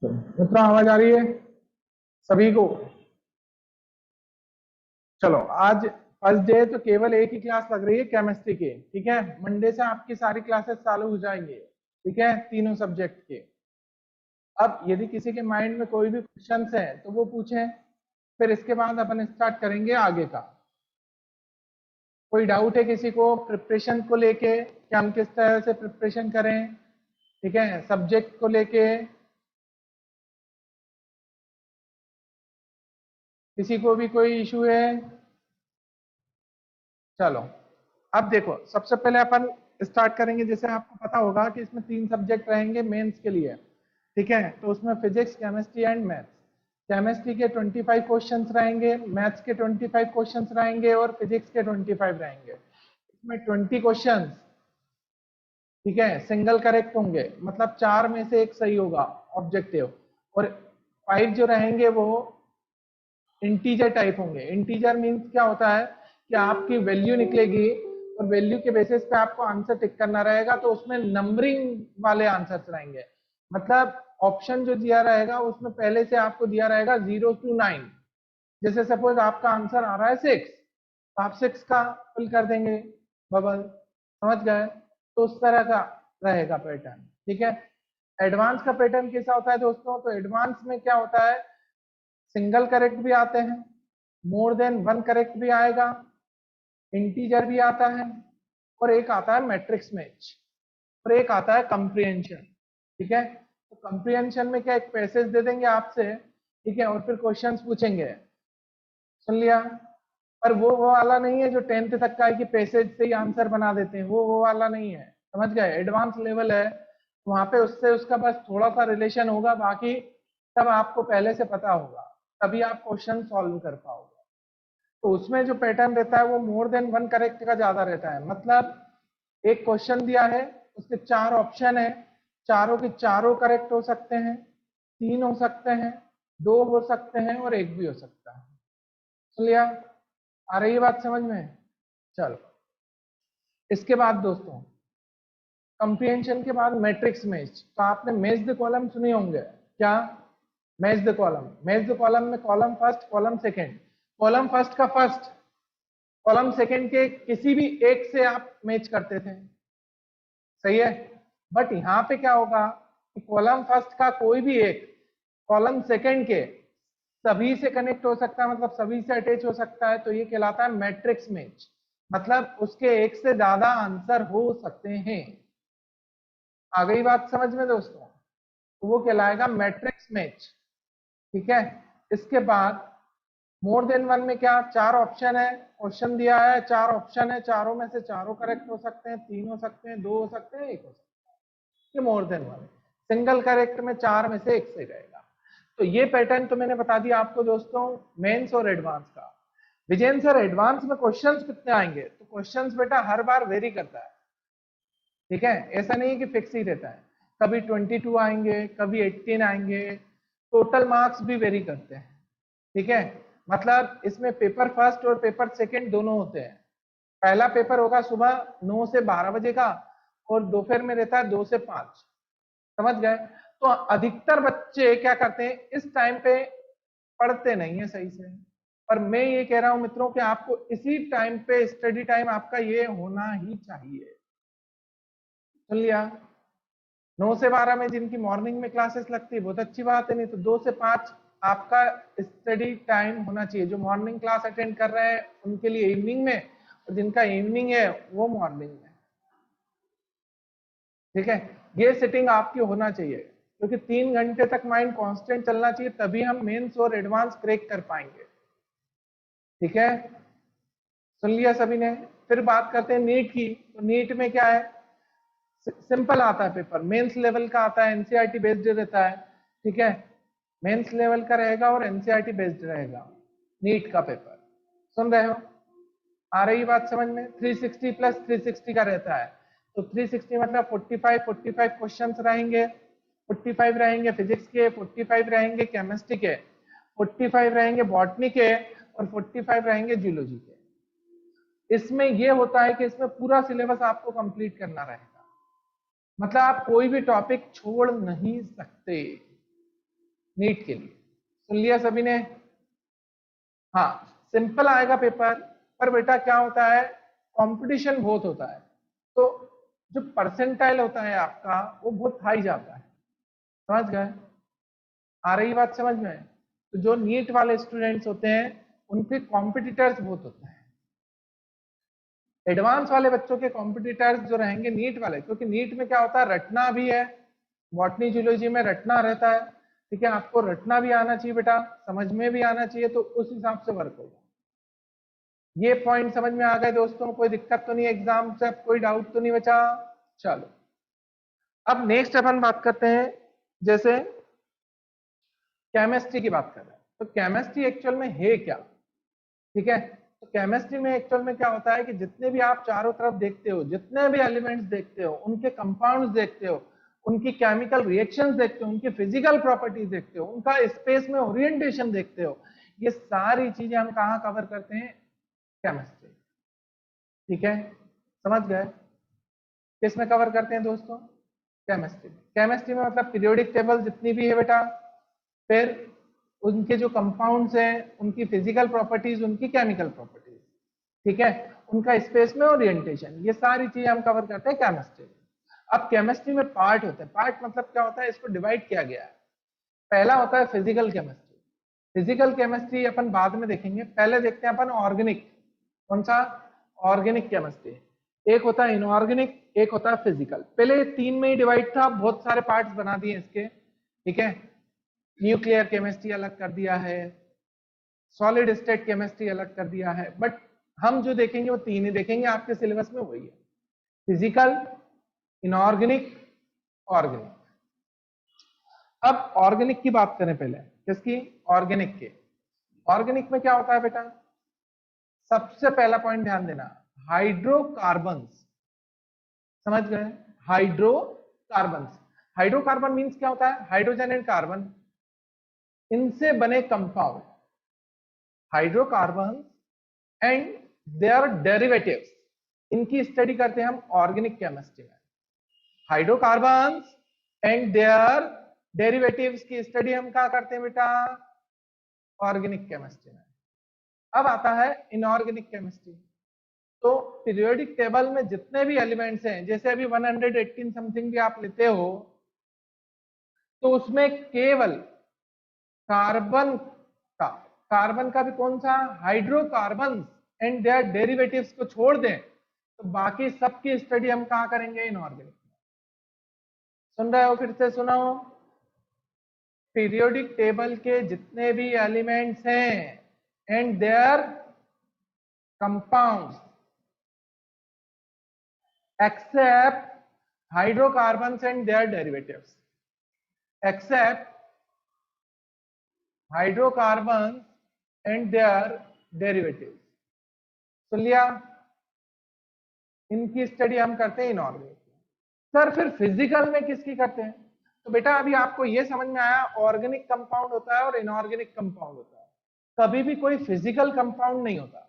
तो मित्रों आवाज आ रही है सभी को? चलो आज फर्स्ट डे तो केवल एक ही क्लास लग रही है केमिस्ट्री की, ठीक है। मंडे से आपकी सारी क्लासेस चालू हो जाएंगे, ठीक है, तीनों सब्जेक्ट के। अब यदि किसी के माइंड में कोई भी क्वेश्चंस है तो वो पूछें, फिर इसके बाद अपन स्टार्ट करेंगे आगे का। कोई डाउट है किसी को प्रिपरेशन को लेके कि हम किस तरह से प्रिपरेशन करें, ठीक है, सब्जेक्ट को लेके? किसी को भी कोई इशू है? चलो अब देखो, सबसे पहले अपन स्टार्ट करेंगे। जैसे आपको पता होगा कि इसमें 3 सब्जेक्ट रहेंगे मेंस के लिए, ठीक है। तो उसमें physics, chemistry and maths. Chemistry के 25 क्वेश्चंस रहेंगे, मैथ्स के 25 क्वेश्चंस रहेंगे और फिजिक्स के 25 रहेंगे। इसमें 20 क्वेश्चंस, ठीक है, सिंगल करेक्ट होंगे, मतलब 4 में से एक सही होगा ऑब्जेक्टिव। और 5 जो रहेंगे वो इंटीजर टाइप होंगे। इंटीजर मींस क्या होता है कि आपकी वैल्यू निकलेगी और वैल्यू के बेसिस पे आपको आंसर टिक करना रहेगा, तो उसमें नंबरिंग वाले आंसर्स रहेंगे। मतलब ऑप्शन जो दिया रहेगा उसमें पहले से आपको दिया रहेगा 0 to 9। जैसे सपोज आपका आंसर आ रहा है 6, तो आप 6 का फिल कर देंगे बबल, समझ गए? तो उस तरह का रहेगा पैटर्न, ठीक है। एडवांस का पैटर्न कैसा होता है दोस्तों? तो एडवांस में क्या होता है, सिंगल करेक्ट भी आते हैं, मोर देन वन करेक्ट भी आएगा, इंटीजर भी आता है, और एक आता है मैट्रिक्स मैच, और एक आता है कंप्रीहेंशन, ठीक है। तो कंप्रीहेंशन में क्या, एक पैसेज दे देंगे आपसे, ठीक है, और फिर क्वेश्चंस पूछेंगे, सुन लिया? पर वो वाला नहीं है जो 10th तक का है कि पैसेज से ही आंसर बना देते हैं, वो वाला नहीं है, समझ गए? एडवांस लेवल है, वहां पे उससे उसका बस थोड़ा सा रिलेशन होगा, बाकी सब आपको पहले से पता होगा, तभी आप क्वेश्चन सॉल्व कर पाओगे। तो उसमें जो पैटर्न रहता है वो मोर देन वन करेक्ट का ज्यादा रहता है। मतलब एक क्वेश्चन दिया है, उसके 4 ऑप्शन है, चारों के चारों करेक्ट हो सकते हैं, 3 हो सकते हैं, 2 हो सकते हैं और 1 भी हो सकता है। सुन लिया? आ रही है बात समझ में? चलो इसके बाद दोस्तों, कंप्रीहेंशन के बाद मैट्रिक्स मैच। तो आपने मैच द कॉलम सुने होंगे क्या? Match the column, match the column में column first, column second, column first का फर्स्ट, कॉलम सेकंड के किसी भी एक से आप मैच करते थे, सही है। बट यहाँ पे क्या होगा कि कॉलम फर्स्ट का कोई भी एक कॉलम सेकंड के सभी से कनेक्ट हो सकता है, मतलब सभी से अटैच हो सकता है, तो ये कहलाता है मैट्रिक्स मैच। मतलब उसके एक से ज्यादा आंसर हो सकते हैं। आ गई बात समझ में दोस्तों? तो वो कहलाएगा मैट्रिक्स मैच, ठीक है। इसके बाद मोर देन वन में क्या, 4 ऑप्शन है, क्वेश्चन दिया है, 4 ऑप्शन है, चारों में से चारों करेक्ट हो सकते हैं, 3 हो सकते हैं, 2 हो सकते हैं, 1 हो सकता है, ये more than one. Single correct में 4 में से 1 सही रहेगा। तो ये पैटर्न तो मैंने बता दिया आपको दोस्तों मेंस और एडवांस का। विजयन सर एडवांस में क्वेश्चंस कितने आएंगे? तो क्वेश्चंस बेटा हर बार वेरी करता है, ठीक है, ऐसा नहीं है कि फिक्स ही रहता है। कभी 22 आएंगे, कभी 18 आएंगे, टोटल मार्क्स भी वेरी करते हैं, ठीक है। मतलब इसमें पेपर फर्स्ट और पेपर सेकंड दोनों होते हैं। पहला पेपर होगा सुबह 9 से 12 बजे का, और दोपहर में रहता है 2 से 5, समझ गए? तो अधिकतर बच्चे क्या करते हैं, इस टाइम पे पढ़ते नहीं है सही से। पर मैं ये कह रहा हूं मित्रों कि आपको इसी टाइम पे स्टडी टाइम आपका ये होना ही चाहिए। सुन लिया? 9 से 12 में जिनकी मॉर्निंग में क्लासेस लगती है बहुत अच्छी बात है, नहीं तो 2 से 5 आपका स्टडी टाइम होना चाहिए। जो मॉर्निंग क्लास अटेंड कर रहे हैं उनके लिए इवनिंग में, और जिनका इवनिंग है वो मॉर्निंग में, ठीक है। ये सेटिंग आपकी होना चाहिए, क्योंकि 3 घंटे तक माइंड कांस्टेंट चलना चाहिए, तभी हम मेंस और एडवांस क्रैक कर पाएंगे, ठीक है। सुन लिया सभी ने? फिर बात करते हैं नीट की। तो नीट में क्या है, सिंपल आता है पेपर, मेंस लेवल का आता है, एनसीईआरटी बेस्ड रहता है, ठीक है। मेंस लेवल का रहेगा और एनसीईआरटी बेस्ड रहेगा नीट का पेपर। सुन रहे हो? आ रही बात समझ में? 360 प्लस 360 का रहता है। तो 360 मतलब 45 क्वेश्चंस रहेंगे, 45 रहेंगे फिजिक्स के, 45 रहेंगे केमिस्ट्री के, 45 रहेंगे बॉटनी के, और 45 रहेंगे जूलॉजी के। इसमें यह होता है कि इसमें पूरा सिलेबस आपको कंप्लीट करना रहेगा, मतलब आप कोई भी टॉपिक छोड़ नहीं सकते, नीट के लिए। सुन लिया सभी ने? हाँ, सिंपल आएगा पेपर, पर बेटा क्या होता है, कंपटीशन बहुत होता है, तो जो परसेंटाइल होता है आपका वो बहुत हाई जाता है। समझ गए? आ रही बात समझ में? तो जो नीट वाले स्टूडेंट्स होते हैं उनके कॉम्पिटिटर्स बहुत होते हैं। एडवांस वाले बच्चों के कॉम्पिटिटर्स जो रहेंगे नीट वाले, क्योंकि नीट में क्या होता है, रटना भी है, बॉटनी जूलॉजी में रटना रहता है। ठीक है, आपको रटना भी आना चाहिए बेटा, समझ में भी आना चाहिए, तो उस हिसाब से वर्क होगा। ये पॉइंट समझ में आ गए दोस्तों? कोई दिक्कत तो नहीं एग्जाम से? कोई डाउट तो नहीं बचा? चलो, अब नेक्स्ट अपन बात करते हैं, जैसे केमिस्ट्री की बात कर रहे हैं, तो केमिस्ट्री एक्चुअल में है क्या? ठीक है, तो केमिस्ट्री में एक्चुअल में क्या होता है कि जितने भी आप चारों तरफ देखते हो, जितने भी एलिमेंट्स देखते हो, उनके कंपाउंड्स देखते हो, उनकी केमिकल रिएक्शंस देखते हो, उनकी फिजिकल प्रॉपर्टीज देखते हो, उनका स्पेस में ओरिएंटेशन देखते हो, ये सारी चीजें हम कहाँ कवर करते हैं? केमिस्ट्री। ठीक है, समझ गए? किस में कवर करते हैं दोस्तों? केमिस्ट्री में। केमिस्ट्री में मतलब पीरियोडिक टेबल जितनी भी है बेटा, फिर उनके जो कंपाउंड्स हैं, उनकी फिजिकल प्रॉपर्टीज, उनकी केमिकल प्रॉपर्टीज, ठीक है, उनका स्पेस में ओरिएंटेशन, ये सारी चीजें हम कवर करते हैं केमिस्ट्री में। अब केमिस्ट्री में पार्ट होते हैं, पार्ट मतलब क्या होता है, इसको डिवाइड किया गया है। पहला होता है फिजिकल केमिस्ट्री। फिजिकल केमिस्ट्री अपन बाद में देखेंगे, पहले देखते हैं अपन ऑर्गेनिक। कौन सा? Organic chemistry. एक होता है इनऑर्गेनिक, एक होता है फिजिकल। पहले तीन में ही डिवाइड था, बहुत सारे पार्ट्स बना दिए इसके। ठीक है, न्यूक्लियर केमिस्ट्री अलग कर दिया है, सॉलिड स्टेट केमिस्ट्री अलग कर दिया है, बट हम जो देखेंगे वो तीन ही देखेंगे, आपके सिलेबस में वही है, फिजिकल, इनऑर्गेनिक, ऑर्गेनिक। अब ऑर्गेनिक की बात करें पहले, किसकी? ऑर्गेनिक के। ऑर्गेनिक में क्या होता है बेटा? सबसे पहला पॉइंट ध्यान देना, हाइड्रोकार्बन्स। समझ गए? हाइड्रोकार्बन्स। हाइड्रोकार्बन मींस क्या होता है? हाइड्रोजन एंड कार्बन, इनसे बने compound, hydrocarbon and their derivatives, इनकी स्टडी करते हैं हम ऑर्गेनिक केमिस्ट्री में। हाइड्रोकार्बन्स एंड देयर डेरिवेटिव्स की स्टडी हम क्या करते हैं बेटा? ऑर्गेनिक केमिस्ट्री में। अब आता है इनऑर्गेनिक केमिस्ट्री। तो पीरियोडिक टेबल में जितने भी एलिमेंट्स हैं, जैसे अभी 118 समथिंग भी आप लेते हो, तो उसमें केवल कार्बन का, कार्बन का भी कौन सा? हाइड्रोकार्बन एंड देयर डेरिवेटिव्स को छोड़ दें तो बाकी सबकी स्टडी हम कहां करेंगे? इनऑर्गेनिक। सुन रहे हो? फिर से सुनो, पीरियोडिक टेबल के जितने भी एलिमेंट्स हैं and their compounds except hydrocarbons and their derivatives, except hydrocarbons and their derivatives। सुन लिया? इनकी स्टडी हम करते हैं इनऑर्गेनिक। सर फिर फिजिकल में किसकी करते हैं? तो बेटा अभी आपको यह समझ में आया, ऑर्गेनिक कंपाउंड होता है और इनऑर्गेनिक कंपाउंड होता है, कभी भी कोई फिजिकल कंपाउंड नहीं होता।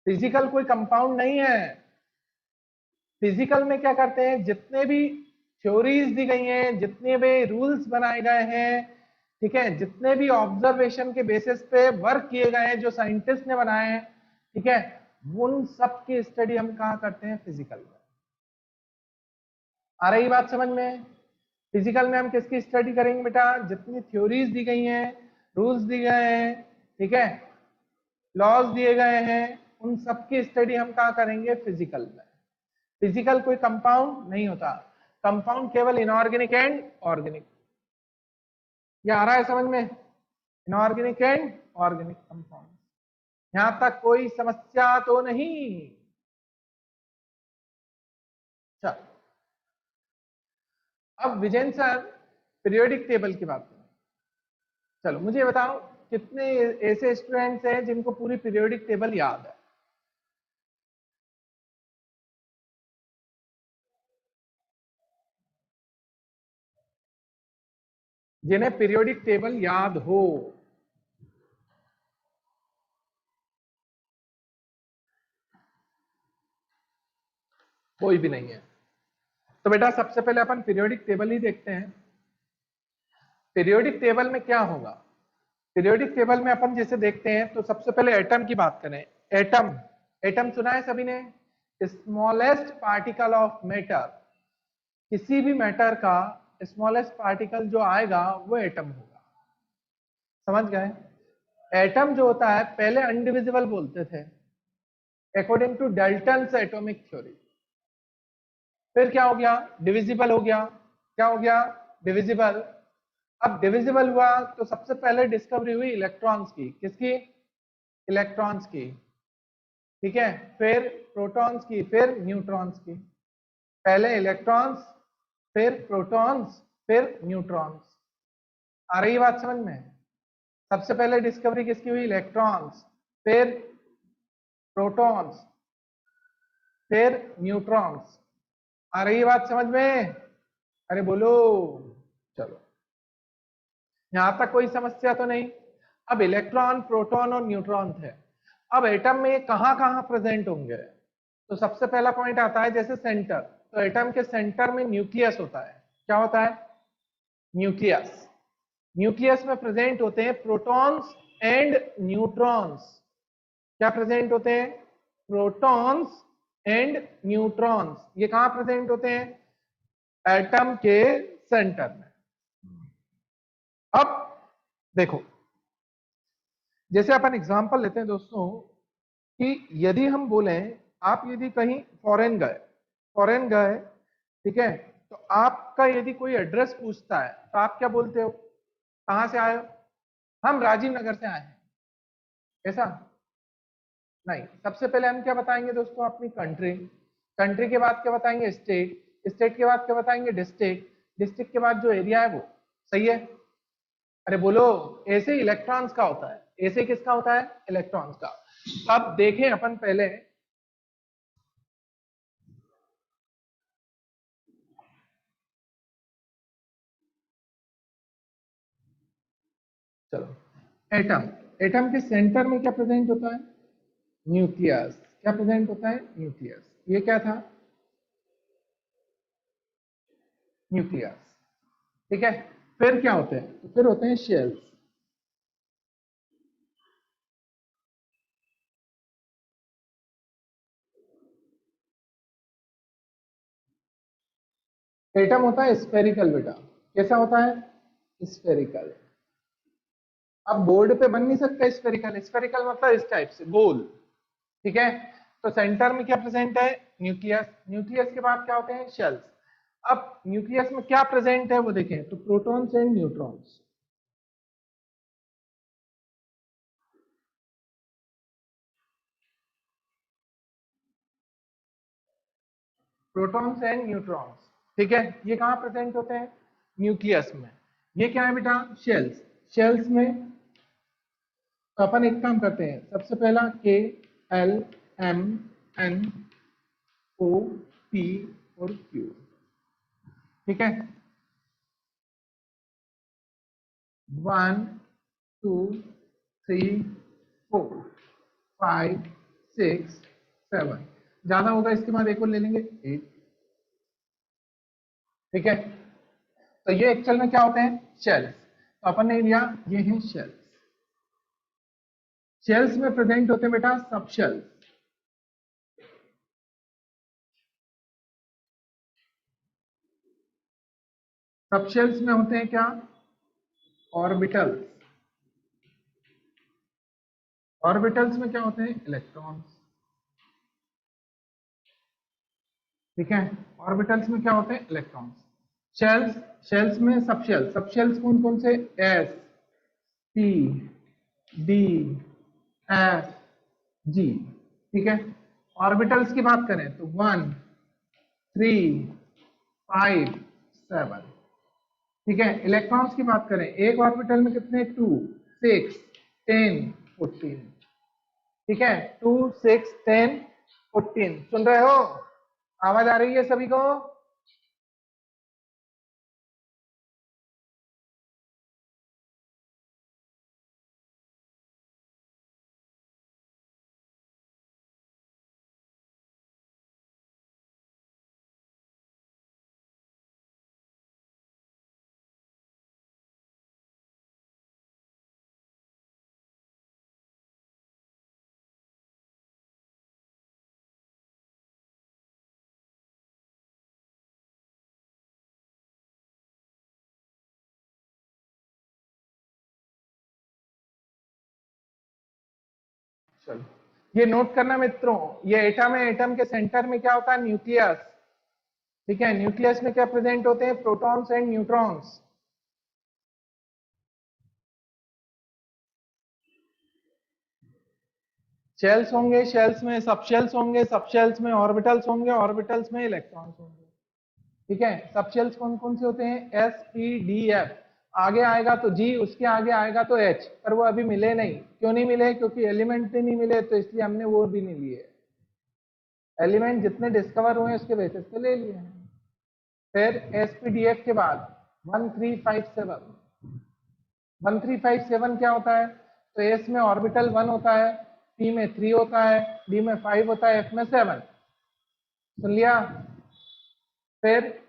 फिजिकल कोई कंपाउंड नहीं है। फिजिकल में क्या करते हैं, जितने भी थ्योरीज दी गई हैं, जितने भी रूल्स बनाए गए हैं, ठीक है, जितने भी ऑब्जर्वेशन के बेसिस पे वर्क किए गए हैं, जो साइंटिस्ट ने बनाए हैं, ठीक है, उन सब की स्टडी हम कहाँ करते हैं? फिजिकल में। आ रही बात समझ में? फिजिकल में हम किसकी स्टडी करेंगे बेटा? जितनी थ्योरीज दी गई हैं, रूल्स दिए गए हैं, ठीक है, लॉज दिए गए हैं, उन सब की स्टडी हम कहाँ करेंगे? फिजिकल में। फिजिकल कोई कंपाउंड नहीं होता, कंपाउंड केवल इनऑर्गेनिक एंड ऑर्गेनिक। ये आ रहा है समझ में? Inorganic and organic compound. यहां तक कोई समस्या तो नहीं? चलो, अब विजयन सर पीरियोडिक टेबल की बात करें। चलो मुझे बताओ, कितने ऐसे स्टूडेंट्स हैं जिनको पूरी पीरियोडिक टेबल याद है? जिन्हें पीरियोडिक टेबल याद हो? कोई भी नहीं है। तो बेटा सबसे पहले अपन पीरियोडिक टेबल ही देखते हैं। पीरियोडिक टेबल में क्या होगा? पीरियोडिक टेबल में अपन जैसे देखते हैं तो सबसे पहले एटम की बात करें। एटम, एटम सुना है सभी ने? स्मॉलेस्ट पार्टिकल ऑफ मैटर, किसी भी मैटर का स्मॉलेस्ट पार्टिकल जो आएगा वो एटम होगा। समझ गए? एटम जो होता है पहले अनडिविजिबल बोलते थे according to Dalton's atomic theory, फिर क्या हो गया? डिविजिबल हो गया। क्या हो गया? डिविजिबल। अब डिविजिबल हुआ तो सबसे पहले डिस्कवरी हुई इलेक्ट्रॉन्स की। किसकी? इलेक्ट्रॉन्स की। ठीक है, फिर प्रोटॉन्स की, फिर न्यूट्रॉन्स की। पहले इलेक्ट्रॉन्स, फिर प्रोटॉन्स, फिर न्यूट्रॉन्स। आ रही बात समझ में? सबसे पहले डिस्कवरी किसकी हुई? इलेक्ट्रॉन्स, फिर प्रोटॉन्स, फिर न्यूट्रॉन्स। आ रही बात समझ में? अरे बोलो। चलो, यहां तक कोई समस्या तो नहीं? अब इलेक्ट्रॉन, प्रोटॉन और न्यूट्रॉन थे। अब एटम में ये कहां कहां प्रेजेंट होंगे? तो सबसे पहला पॉइंट आता है जैसे सेंटर, तो एटम के सेंटर में न्यूक्लियस होता है। क्या होता है? न्यूक्लियस। न्यूक्लियस में प्रेजेंट होते हैं प्रोटॉन्स एंड न्यूट्रॉन्स। क्या प्रेजेंट होते हैं? Protons and neutrons. ये कहां प्रेजेंट होते हैं? एटम के सेंटर में। अब देखो, जैसे अपन एग्जांपल लेते हैं दोस्तों कि यदि हम बोलें, आप यदि कहीं फॉरेन गए, ठीक है, तो आपका यदि कोई एड्रेस पूछता है तो आप क्या बोलते हो? कहां से आए हो? हम राजीव नगर से आए हैं, ऐसा नहीं। सबसे पहले हम क्या बताएंगे दोस्तों? अपनी कंट्री। कंट्री के बाद क्या बताएंगे? स्टेट। स्टेट के बाद क्या बताएंगे? डिस्ट्रिक्ट। डिस्ट्रिक्ट के बाद जो एरिया है वो। सही है? अरे बोलो। ऐसे इलेक्ट्रॉन्स का होता है। ऐसे किसका होता है? इलेक्ट्रॉन्स का। अब देखें अपन पहले, चलो, एटम। एटम के सेंटर में क्या प्रेजेंट होता है? न्यूक्लियस। क्या प्रेजेंट होता है? न्यूक्लियस। ये क्या था? न्यूक्लियस। ठीक है, फिर क्या होते हैं? तो फिर होते हैं शेल्स। एटम होता है स्फेरिकल बेटा। कैसा होता है? स्फेरिकल। अब बोर्ड पे बन नहीं सकता स्फेरिकल। स्फेरिकल मतलब इस टाइप से गोल। ठीक है, तो सेंटर में क्या प्रेजेंट है? न्यूक्लियस। न्यूक्लियस के बाद क्या होते हैं? शेल्स। अब न्यूक्लियस में क्या प्रेजेंट है वो देखें, तो protons and neutrons. Protons and neutrons. ठीक है, ये कहां प्रेजेंट होते हैं? न्यूक्लियस में। ये क्या है बेटा? शेल्स। शेल्स में तो अपन एक काम करते हैं, सबसे पहला के, L, M, N, O, P और क्यू। ठीक है, 1 2 3 4 5 6 7। ज्यादा होगा इसके बाद एक और ले लेंगे, 8। ठीक है, तो ये एक्चुअल में क्या होते हैं? शेल्स। तो अपन ने लिया, ये है शेल्स। शेल्स में प्रेजेंट होते हैं बेटा सब शेल्स। सब शेल्स में होते हैं क्या? ऑर्बिटल्स। ऑर्बिटल्स में क्या होते हैं? इलेक्ट्रॉन्स। ठीक है, ऑर्बिटल्स में क्या होते हैं? इलेक्ट्रॉन्स। शेल्स, शेल्स में सब शेल्स। सब शेल्स कौन कौन से? एस, पी, डी, एफ, जी। ठीक है, ऑर्बिटल्स की बात करें तो 1 3 5 7। ठीक है, इलेक्ट्रॉन्स की बात करें, एक ऑर्बिटल में कितने? 2 6 10 14। ठीक है, 2 6 10 14। सुन रहे हो? आवाज आ रही है सभी को? चलो, ये नोट करना मित्रों, ये एटम है, एटम के सेंटर में क्या होता है, न्यूक्लियस। ठीक है, न्यूक्लियस में क्या प्रेजेंट होते हैं, प्रोटॉन्स एंड न्यूट्रॉन्स। शेल्स होंगे, शेल्स में सब शेल्स होंगे, सब शेल्स में ऑर्बिटल्स होंगे, ऑर्बिटल्स में इलेक्ट्रॉन्स होंगे। ठीक है, सब शेल्स कौन कौन से होते हैं, एस पी डी एफ। आगे आएगा तो जी, उसके आगे आएगा तो एच, पर वो अभी मिले नहीं। क्यों नहीं मिले, क्योंकि एलिमेंट भी नहीं मिले, तो इसलिए हमने वो भी नहीं लिए। एलिमेंट जितने डिस्कवर हुए उसके बेसिस पे ले लिए हैं। फिर एस पी डी एफ के बाद 1357। 1357 क्या होता है, तो एस में ऑर्बिटल 1 होता है, पी में 3 होता है, डी में 5 होता है, एफ में 7। सुन लिया। फिर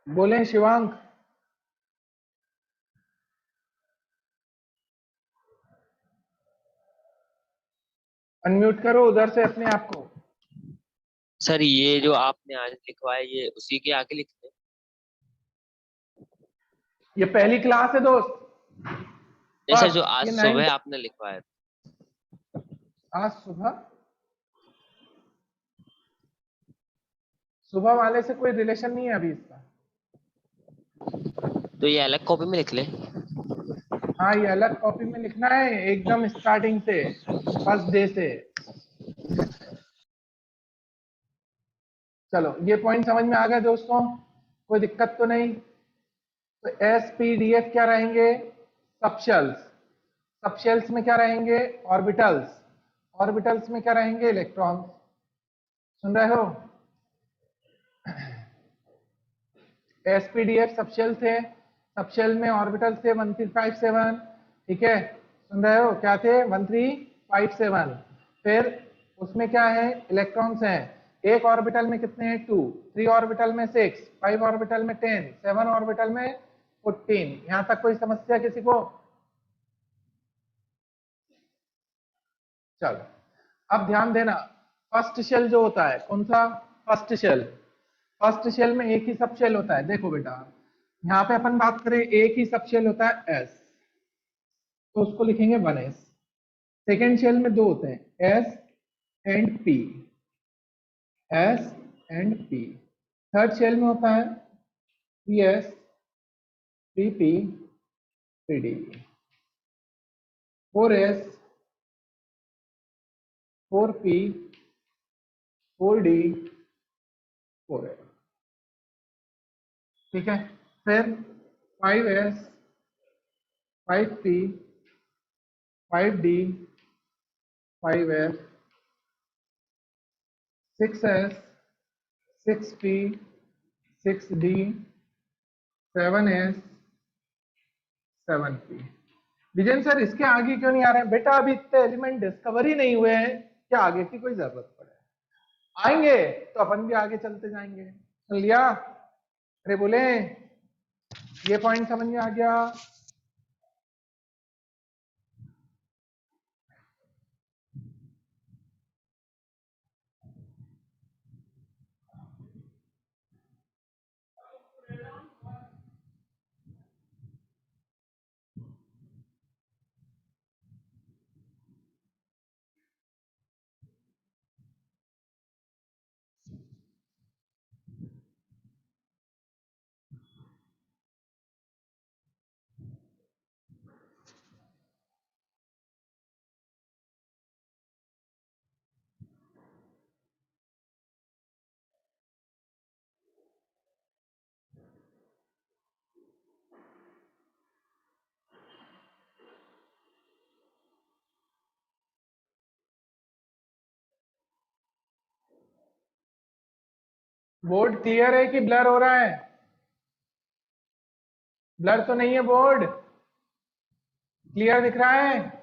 बोले शिवांक, अनम्यूट करो उधर से अपने आप को। सर ये जो आपने आज लिखवाया ये उसी के आगे लिखते हैं? ये पहली क्लास है दोस्त। नहीं सर, जो फर्स्ट, आज ये सुबह 9th। आपने लिखवाया। आज सुबह, सुबह वाले से कोई रिलेशन नहीं है अभी इसका। तो ये अलग कॉपी में लिख ले। हाँ, ये अलग कॉपी में लिखना है, एकदम स्टार्टिंग से, फर्स्ट डे से। चलो, ये पॉइंट समझ में आ गया दोस्तों, कोई दिक्कत तो नहीं। तो एस पी डी एफ क्या रहेंगे, सबशेल्स। सबशेल्स में क्या रहेंगे, ऑर्बिटल्स। ऑर्बिटल्स में क्या रहेंगे, इलेक्ट्रॉन्स। सुन रहे हो, एसपीडीएफ सबशेल थे, सबशेल में ऑर्बिटल थे 1357। ठीक है, सुन रहे हो, क्या थे, 1357। फिर उसमें क्या है, इलेक्ट्रॉन्स हैं। एक ऑर्बिटल में कितने हैं, 2, 3 ऑर्बिटल में 6, 5 ऑर्बिटल में 10, 7 ऑर्बिटल में 14। यहां तक कोई समस्या किसी को। चलो, अब ध्यान देना, फर्स्ट शेल जो होता है, कौन सा, फर्स्ट शेल। फर्स्ट शेल में एक ही सब शेल होता है। देखो बेटा, यहाँ पे अपन बात करें, एक ही सब शेल होता है एस, तो उसको लिखेंगे 1s। सेकेंड शेल में दो होते हैं, S and P, S and P. Third shell में होता है P S, P P, P D. 4s, 4p, 4d, 4f। ठीक है, फिर 5s, 5p, 5d, 5f, 6s, 6p, 6d, 7s, 7p। विजय सर, इसके आगे क्यों नहीं आ रहे हैं बेटा, अभी इतने एलिमेंट डिस्कवर ही नहीं हुए हैं, क्या आगे की कोई जरूरत पड़े, आएंगे तो अपन भी आगे चलते जाएंगे। सुन लिया, अरे बोले, ये पॉइंट समझ में आ गया। बोर्ड क्लियर है कि ब्लर हो रहा है? ब्लर तो नहीं है, बोर्ड क्लियर दिख रहा है?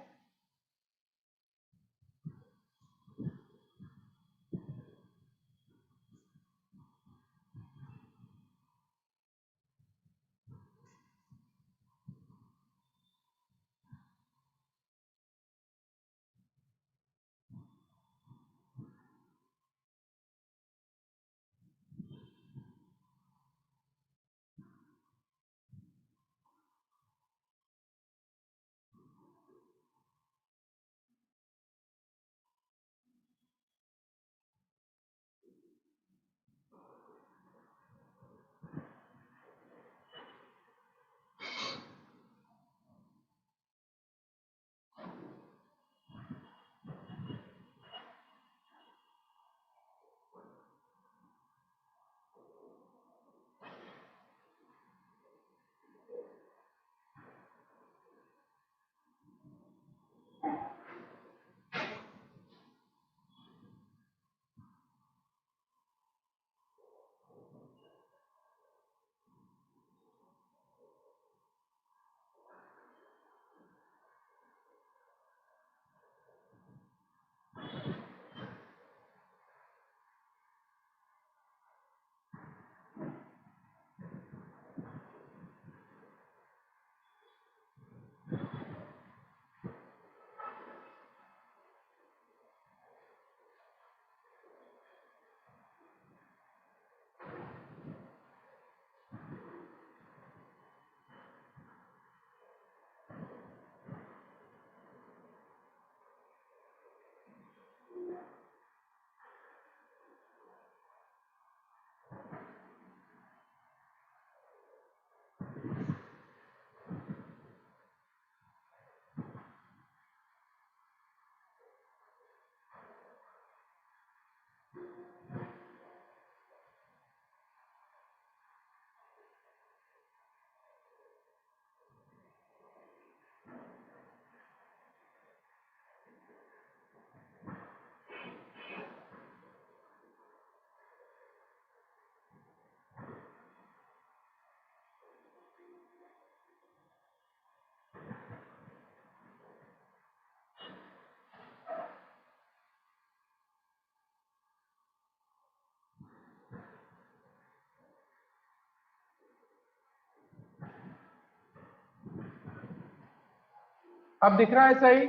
अब दिख रहा है सही?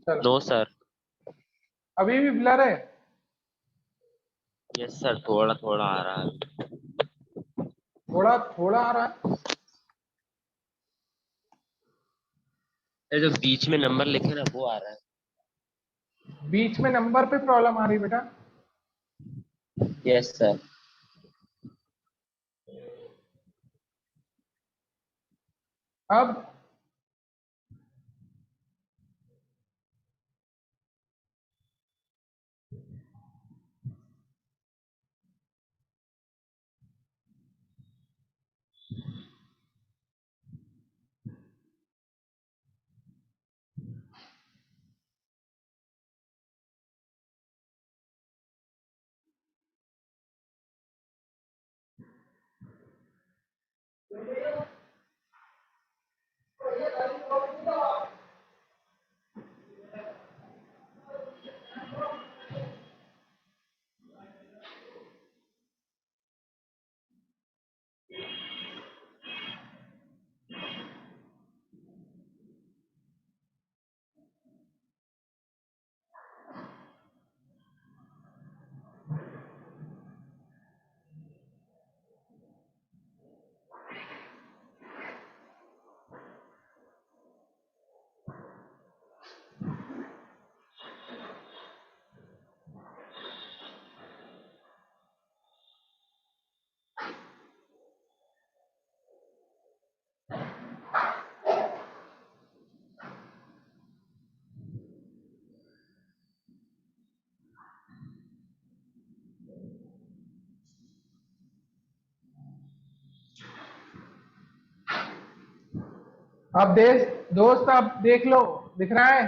चलो, नो सर। अभी भी ब्लर है? यस सर, थोड़ा थोड़ा आ रहा है। थोड़ा थोड़ा आ रहा है? ये जो बीच में नंबर लिखे ना वो आ रहा बीच में नंबर पे प्रॉब्लम आ रही बेटा? है। Yes sir. अब अब दोस्त अब देख लो, दिख रहा है?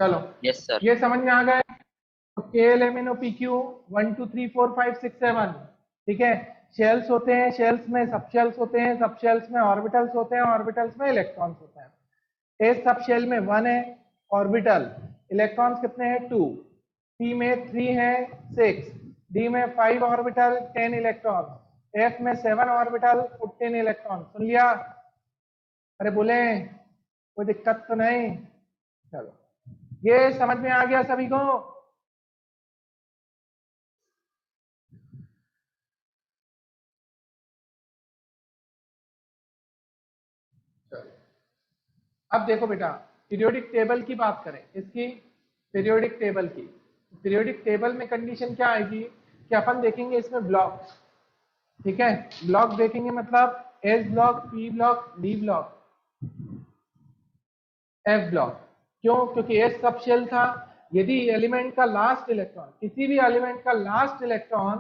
चलो यस सर। ये समझ में आ गए। तो K L M N O P Q 1 2 3 4 5 6 7, ठीक है। शेल्स होते हैं, शेल्स में सब शेल्स होते हैं, सब शेल्स में ऑर्बिटल्स होते हैं, ऑर्बिटल्स में इलेक्ट्रॉन्स होते हैं। ए सब शेल में 1 है ऑर्बिटल, इलेक्ट्रॉन्स कितने हैं 2, पी में 3 है 6, डी में 5 ऑर्बिटल 10 इलेक्ट्रॉन, एफ में 7 ऑर्बिटल 14 इलेक्ट्रॉन। सुन लिया? अरे बोले कोई दिक्कत तो नहीं? चलो ये समझ में आ गया सभी को? अब देखो बेटा, पीरियोडिक टेबल की बात करें, इसकी पीरियोडिक टेबल की, पीरियोडिक टेबल में कंडीशन क्या आएगी कि अपन देखेंगे इसमें ब्लॉक, ठीक है। ब्लॉक देखेंगे मतलब S block, P block, D block, F block. क्यों? क्योंकि एस सब शेल था। यदि एलिमेंट का लास्ट इलेक्ट्रॉन, किसी भी एलिमेंट का लास्ट इलेक्ट्रॉन,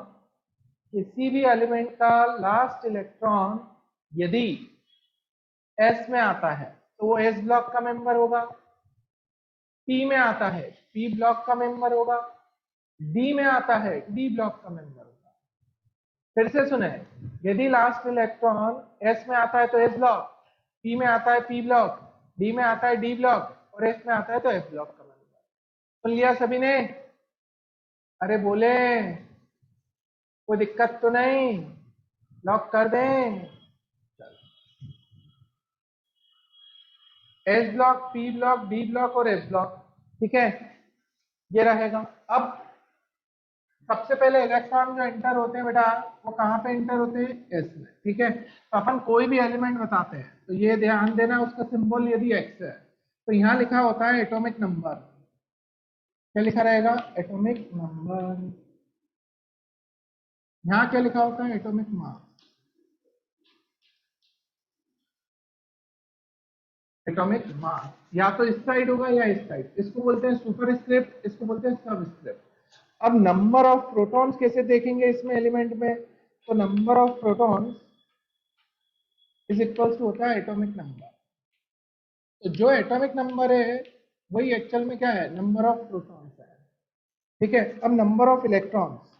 किसी भी एलिमेंट का लास्ट इलेक्ट्रॉन यदि एस में आता है तो वो एस ब्लॉक का मेंबर होगा। पी में आता है पी ब्लॉक का मेंबर होगा। डी में आता है डी ब्लॉक का मेंबर होगा। फिर से सुने, यदि लास्ट इलेक्ट्रॉन एस में आता है तो एस ब्लॉक, पी में आता है पी ब्लॉक, डी में आता है डी ब्लॉक और एस में आता है तो एफ ब्लॉक का मेंबर। सुन लिया सभी ने? अरे बोले कोई दिक्कत तो नहीं? लॉक कर दें? S block, P block, D block और एफ ब्लॉक, ठीक है। ये रहेगा। अब सबसे पहले इलेक्ट्रॉन जो एंटर होते हैं बेटा, वो कहाँ पे एंटर होते हैं? एस में, ठीक है। तो अपन कोई भी एलिमेंट बताते हैं तो ये ध्यान देना, उसका सिंबल यदि एक्स है तो यहाँ लिखा होता है एटॉमिक नंबर। क्या लिखा रहेगा? Atomic number. यहाँ क्या लिखा होता है? Atomic mass. एटॉमिक मास या तो इस साइड होगा या इस साइड। इसको बोलते हैं सुपर स्क्रिप्ट, इसको बोलते हैं सब स्क्रिप्ट। अब नंबर ऑफ प्रोटॉन्स कैसे देखेंगे इसमें एलिमेंट में? तो number of protons is equals to होता है एटॉमिक नंबर। तो जो एटॉमिक नंबर है वही एक्चुअल में क्या है? नंबर ऑफ प्रोटॉन्स है, ठीक है। अब नंबर ऑफ इलेक्ट्रॉन्स,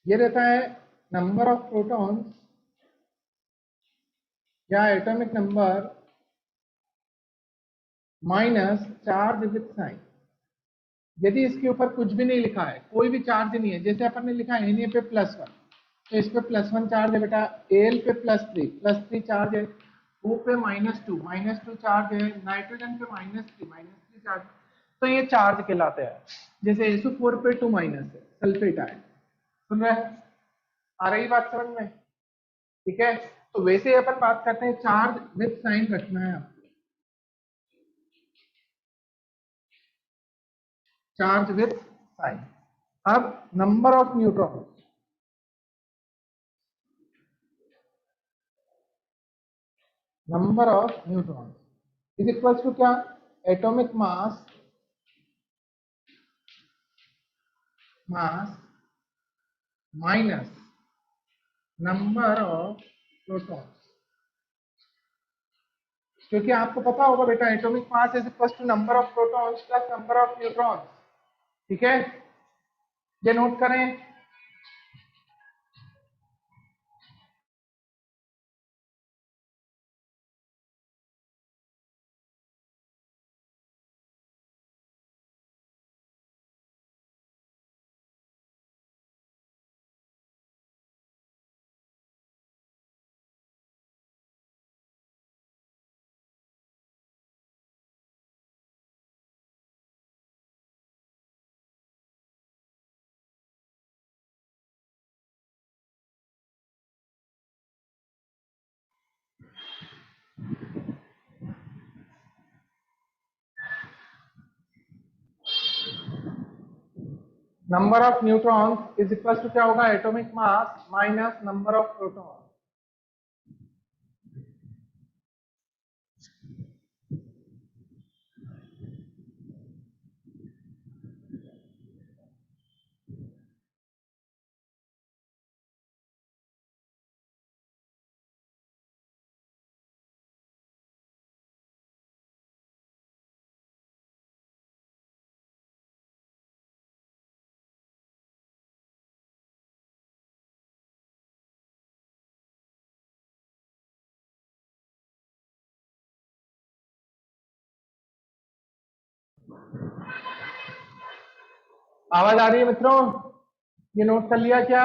ये रहता है नंबर ऑफ प्रोटॉन्स या atomic number minus charge with sign. यदि इसके ऊपर कुछ भी नहीं लिखा है, कोई भी चार्ज नहीं है, जैसे अपन ने लिखा है Na पे +1, तो इस पे +1 चार्ज है बेटा, Al पे +3 चार्ज है, O पे -2 चार्ज है, नाइट्रोजन पे -3 चार्ज। तो ये चार्ज कहलाते हैं। जैसे SO4 पे 2 माइनस है, सल्फेट आयन। सुन रहे हैं? आ रही बात समझ में? ठीक है। तो वैसे ही अपन बात करते हैं, चार्ज विद साइन रखना है आपको, चार्ज विद साइन। अब number of neutron, number of neutron is equals to क्या? Atomic mass, mass minus number of protons. क्योंकि आपको पता होगा बेटा, atomic mass is equals to number of protons plus number of neutrons, ठीक है। ये नोट करें। Number of neutrons is equals to क्या होगा? Atomic mass minus number of proton. आवाज आ रही है मित्रों? ये नोट कर लिया क्या?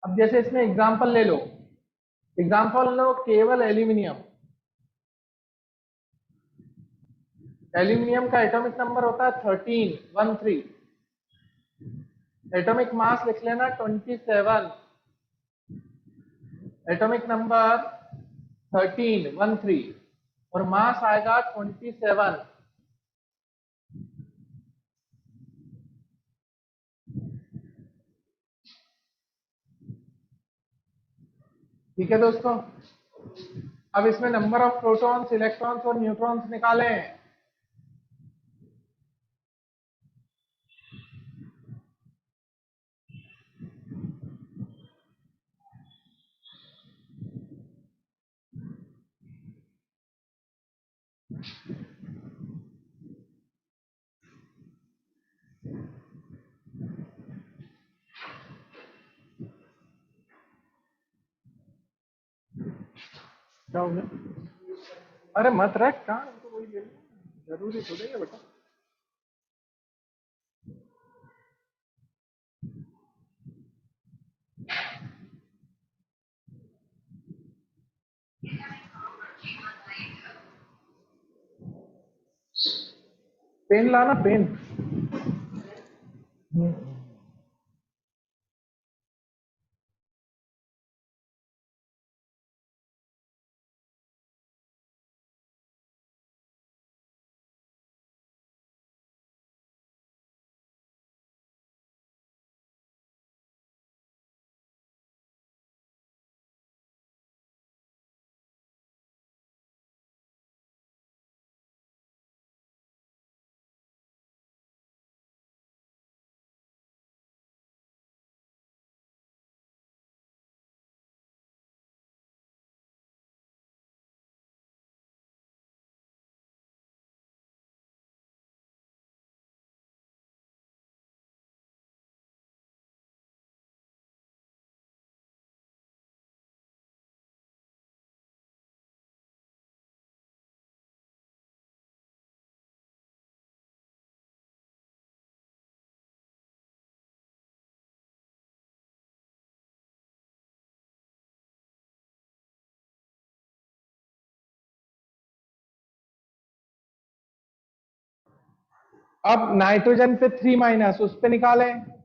अब जैसे इसमें एग्जांपल ले लो, एग्जांपल लो केवल एल्यूमिनियम। एल्यूमिनियम का एटॉमिक नंबर होता है 13, एटॉमिक मास लिख लेना 27, एटॉमिक नंबर 13 और मास आएगा 27। ठीक है दोस्तों, अब इसमें नंबर ऑफ प्रोटॉन्स, इलेक्ट्रॉन्स और न्यूट्रॉन्स निकालें। क्या हो गया? अरे मत रख, कहाँ तो वही ले लो। जरूरी थोड़ी है बेटा। पेन लाना, पेन। अब नाइट्रोजन पे 3 उस पे निकालें।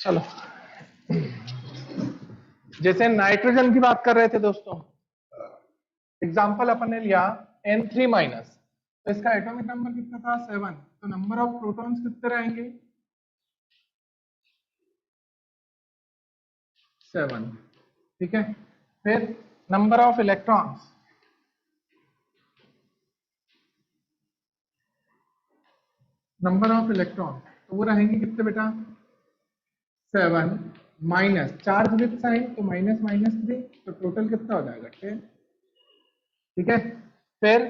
चलो, जैसे नाइट्रोजन की बात कर रहे थे दोस्तों, एग्जाम्पल अपन ने लिया N3 माइनस, तो इसका एटॉमिक नंबर कितना था 7, तो नंबर ऑफ प्रोटॉन्स कितने रहेंगे 7, ठीक है। फिर number of electrons, number of electron तो वो रहेंगे कितने बेटा 7 माइनस चार्ज विथ साइन तो माइनस माइनस 3, तो टोटल कितना हो जाएगा 10, ठीक है। फिर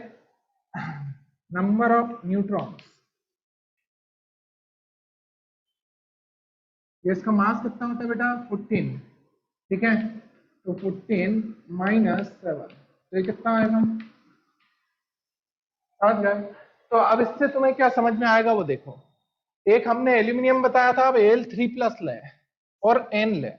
नंबर ऑफ न्यूट्रॉन्स, ये इसका मास कितना होता है बेटा 14, ठीक है। तो 14 माइनस 7, तो ये कितना आएगा, समझ गए। तो अब इससे तुम्हें क्या समझ में आएगा वो देखो, एक हमने एल्यूमिनियम बताया था, अब Al3 प्लस ले और N ले,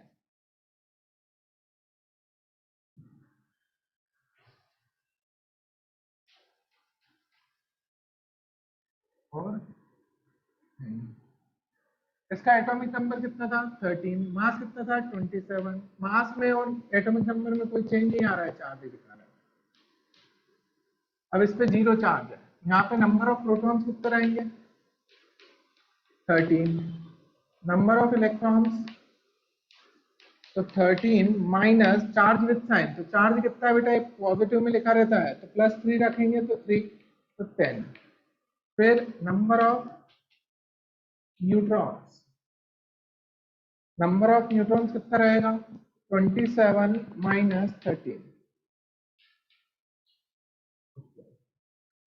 और इसका एटॉमिक नंबर कितना था 13, मास कितना था 27, मास में और एटॉमिक नंबर में कोई चेंज नहीं आ रहा है, चार्ज ही दिखा रहा है। अब इस पे जीरो चार्ज है, यहाँ पे नंबर ऑफ प्रोटॉन्स कितने रहेंगे 13, नंबर ऑफ इलेक्ट्रॉन्स तो 13 माइनस चार्ज विथ साइन, तो चार्ज कितना है बेटा एक पॉजिटिव में लिखा रहता है, तो +3 रखेंगे तो 3, तो 10। फिर number of neutrons, number of neutrons कितना रहेगा 27 माइनस 13,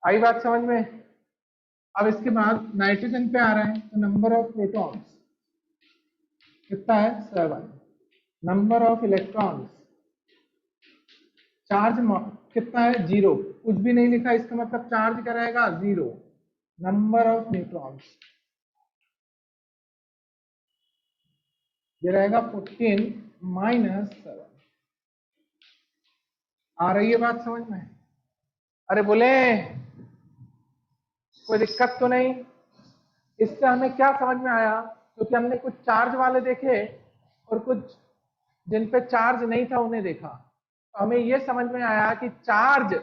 आई बात समझ में। अब इसके बाद नाइट्रोजन पे आ रहे हैं, तो नंबर ऑफ प्रोटॉन्स कितना है 7, नंबर ऑफ इलेक्ट्रॉन्स, चार्ज कितना है 0, कुछ भी नहीं लिखा, इसका मतलब चार्ज क्या रहेगा 0, नंबर ऑफ न्यूट्रॉन्स ये रहेगा 14 माइनस 7, आ रही है बात समझ में, अरे बोले कोई दिक्कत तो नहीं। इससे हमें क्या समझ में आया, क्योंकि हमने कुछ चार्ज वाले देखे और कुछ जिन पे चार्ज नहीं था उन्हें देखा, तो हमें यह समझ में आया कि चार्ज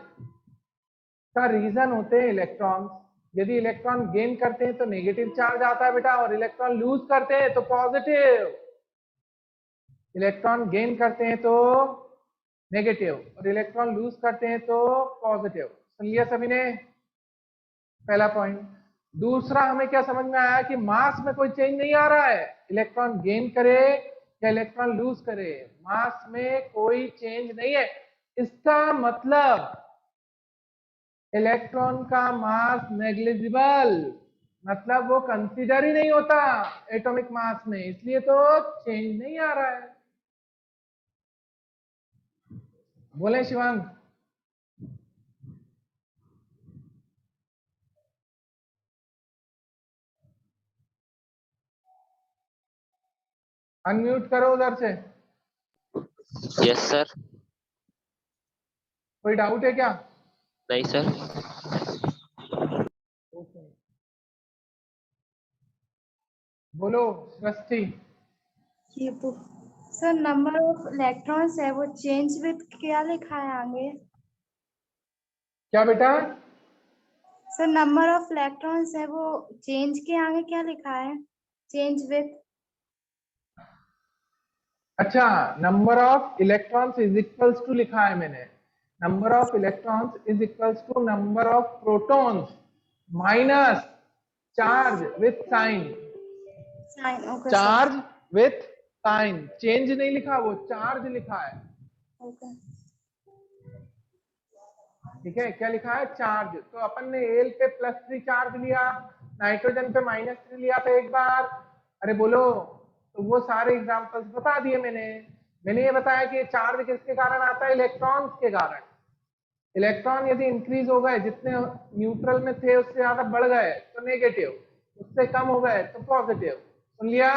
का रीजन होते हैं इलेक्ट्रॉन, यदि इलेक्ट्रॉन गेन करते हैं तो नेगेटिव चार्ज आता है बेटा, और इलेक्ट्रॉन लूज करते हैं तो पॉजिटिव, इलेक्ट्रॉन गेन करते हैं तो नेगेटिव और इलेक्ट्रॉन लूज करते हैं तो पॉजिटिव, सुन लिया सभी ने, पहला पॉइंट। दूसरा हमें क्या समझ में आया कि मास में कोई चेंज नहीं आ रहा है, इलेक्ट्रॉन गेन करे या इलेक्ट्रॉन लूज करे, मास में कोई चेंज नहीं है, इसका मतलब इलेक्ट्रॉन का मास नेग्लिजिबल, मतलब वो कंसीडर ही नहीं होता एटॉमिक मास में, इसलिए तो चेंज नहीं आ रहा है। बोले शिवांग, अनम्यूट करो उधर से, यस सर। कोई डाउट है क्या? नहीं सर। बोलो सृष्टि। ये book sir number of electrons है वो चेंज विथ क्या लिखा है आगे? क्या बेटा? सर नंबर ऑफ इलेक्ट्रॉन्स है वो चेंज के आगे क्या लिखा है? Change with. अच्छा, number of electrons is equals to लिखा है मैंने, number of electrons is equals to number of protons minus charge with sign, sign, okay sir. Charge with sign, change नहीं लिखा, वो चार्ज लिखा है, ओके। ठीक है। क्या लिखा है चार्ज, तो अपन ने एल पे +3 चार्ज लिया, नाइट्रोजन पे -3 लिया था एक बार, अरे बोलो, तो वो सारे एग्जांपल्स बता दिए मैंने ये बताया कि चार्ज किसके कारण आता है इलेक्ट्रॉन्स के कारण, इलेक्ट्रॉन यदि इंक्रीज हो गए, जितने न्यूट्रल में थे उससे ज्यादा बढ़ गए तो नेगेटिव, उससे कम हो गए तो पॉजिटिव, सुन लिया।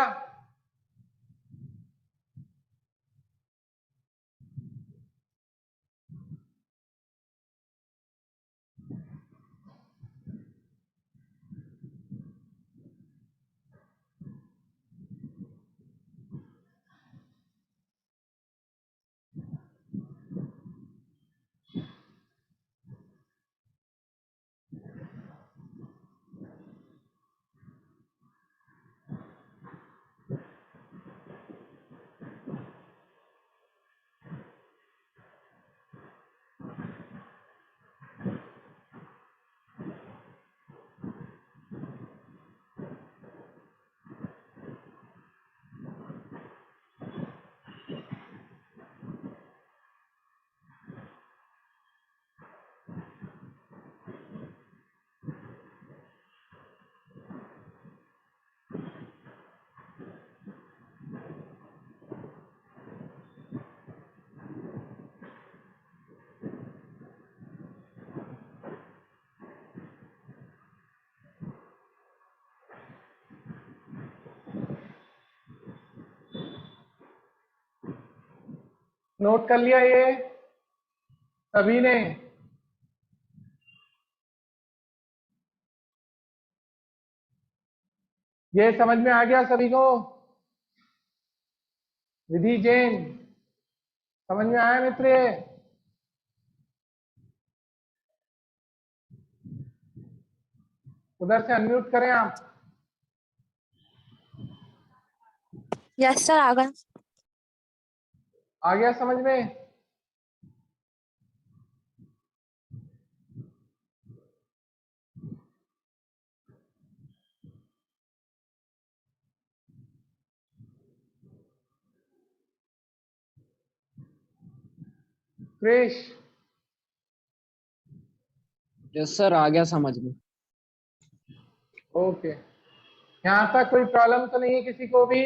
नोट कर लिया ये सभी ने? ये समझ में आ गया सभी को? विधि जैन समझ में आया मित्र? ये उधर से अनम्यूट करें आप। यस सर, आ गया। आ गया समझ में? क्रिश? यस सर, आ गया समझ में। ओके, यहां तक कोई प्रॉब्लम तो नहीं है किसी को भी?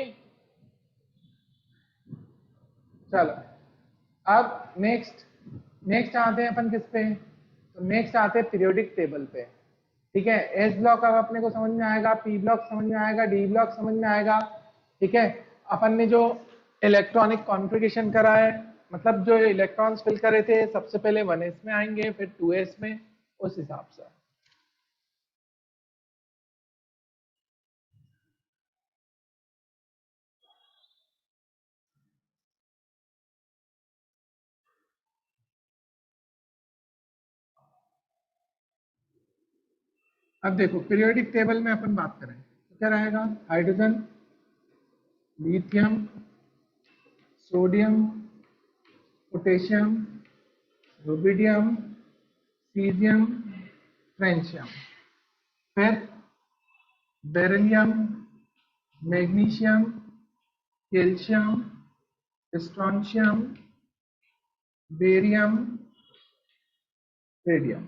चलो अब नेक्स्ट आते हैं अपन किस पे? तो नेक्स्ट आते हैं पीरियोडिक टेबल पे। ठीक है, एस ब्लॉक अब अपने को समझ में आएगा, पी ब्लॉक समझ में आएगा, डी ब्लॉक समझ में आएगा। ठीक है, अपन ने जो इलेक्ट्रॉनिक कॉन्फ़िगरेशन करा है, मतलब जो इलेक्ट्रॉन्स फिल करे थे, सबसे पहले 1s में आएंगे, फिर 2s में, उस हिसाब से। अब देखो पीरियोडिक टेबल में अपन बात करें तो क्या रहेगा? Hydrogen, lithium, sodium, potassium, rubidium, caesium, francium, फिर beryllium, magnesium, calcium, strontium, barium, radium,